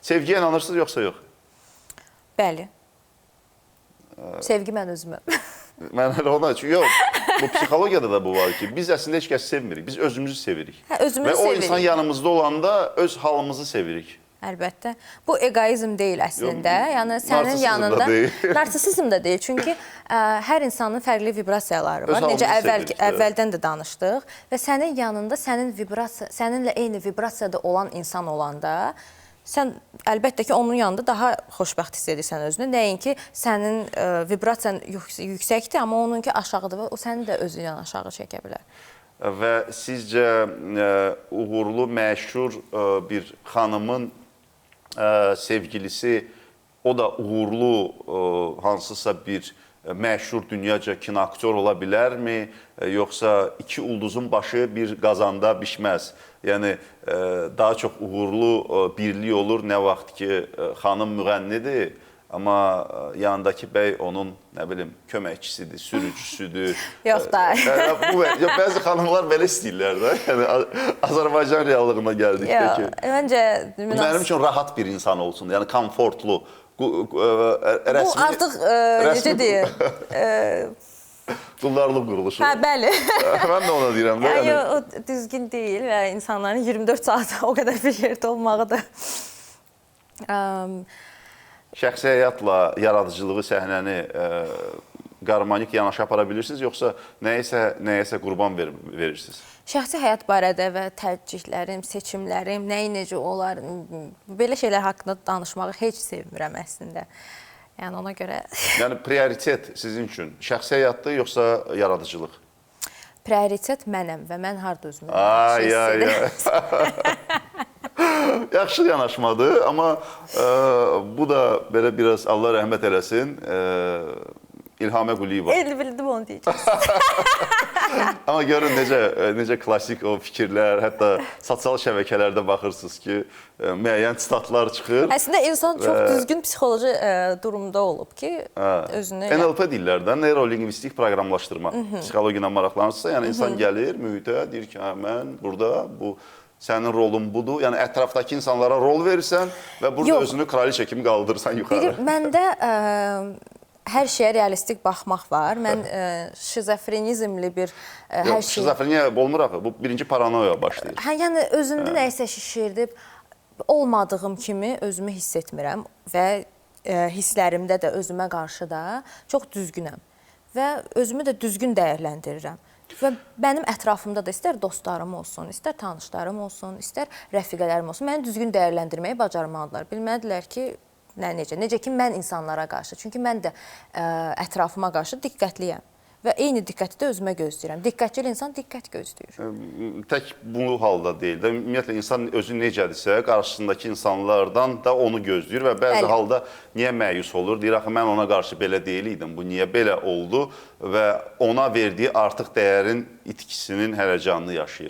Sevgiyə inanırsınız yoxsa yox? Bəli. Sevgi mən özümə. Mən hələ ona üçün, yox, bu psixologiyada da bu var ki, biz əslində heç kəs sevmirik, biz özümüzü sevirik. Özümüzü sevirik. Və o sevirik. insan yanımızda olanda öz halımızı sevirik. Əlbəttə. Bu egoizm deyil əslində. Yox, Yəni sənin narsisizm yanında da deyil. narsisizm da deyil. Çünki hər insanın fərqli vibrasiyaları var. Öz Necə halımızı sevirik, əvvəldən də danışdıq və sənin yanında səninlə eyni vibrasiyada olan insan olanda sən əlbəttə ki, onun yanında daha xoşbəxt hiss edirsən özünü. Nəinki sənin vibrasiyan yüksəkdir, amma onunki aşağıdır və o səni də özündən aşağı çəkə bilər. Və sizcə uğurlu, məşhur bir xanımın sevgilisi, o da uğurlu hansısa bir məşhur dünyaca kinoaktyor ola bilərmi? Yoxsa iki ulduzun başı bir qazanda bişməz? Yəni, daha çox uğurlu birlik olur nə vaxt ki, xanım müğənnidir, amma yanındakı bəy onun, nə bilim, köməkçisidir, sürücüsüdür. Yox da. Bəzi xanımlar belə istəyirlər də. Yəni, Azərbaycan reallığına gəldikdə ki. Məncə, mənim üçün rahat bir insan olsun, yəni komfortlu. Bu artıq, necə deyir? Qullarlıq quruluşu. Hə, bəli. Mən də ona deyirəm. O düzgün deyil və insanların 24 saat o qədər bir yerdə olmağı da... Şəxsi həyatla yaradıcılığı, səhnəni qarmanik yanaşı apara bilirsiniz, yoxsa nəyəsə qurban verirsiniz? Şəxsi həyat barədə və tərcihlərim, seçimlərim, nəyi necə olar, belə şeylər haqqında danışmağı heç sevmirəm əslində. Yəni ona görə... Yəni prioritet sizin üçün şəxsi həyatdır, yoxsa yaradıcılıq? Prioritet mənəm və mən harada özümü hiss Yaxşı yanaşmadır, amma bu da belə biraz Allah rəhmət eləsin, İlhamə Quliyeva. Bildim onu deyəcəksin. Amma görün necə klassik o fikirlər, hətta sosial şəbəkələrdə baxırsınız ki, müəyyən sitatlar çıxır. Əslində insan çox düzgün psixoloji durumda olub ki, özünü... NLP deyirlər də, neurolingvistik proqramlaşdırma. Psixologiya ilə maraqlanırsa, yəni insan gəlir mühitə, deyir ki, mən burada, bu sənin rolun budur. Yəni ətrafdakı insanlara rol verirsən və burada özünü kraliçə kimi qaldırırsan yuxarı. Məndə hər şeyə realistik baxmaq var. Mən şizofrenizmli bir hər şey... Şizofreniya olmur axı. Bu birinci paranoya başlayır. Yəni özümdə nəyisə şişirdib, olmadığım kimi özümü hiss etmirəm və hisslərimdə də özümə qarşı da çox düzgünəm və özümü də düzgün dəyərləndirirəm. Və mənim ətrafımda da istər dostlarım olsun, istər tanışlarım olsun, istər rəfiqələrim olsun, məni düzgün dəyərləndirməyi bacarmalıdırlar. Bilməlidirlər ki, necə ki, mən insanlara qarşı. Çünki mən də ətrafıma qarşı diqqətliyəm və eyni diqqəti də özümə gözləyirəm. Diqqətçil insan diqqət gözləyir. Tək bu halda deyil də, ümumiyyətlə insan özü necədirsə, qarşısındakı insanlardan da onu gözləyir və bəzi halda niyə məyus olur? Deyir, axı, mən ona qarşı belə deyil idim, bu niyə belə oldu və ona verdiyi artıq dəyərin itkisinin hərəcanını yaşayır.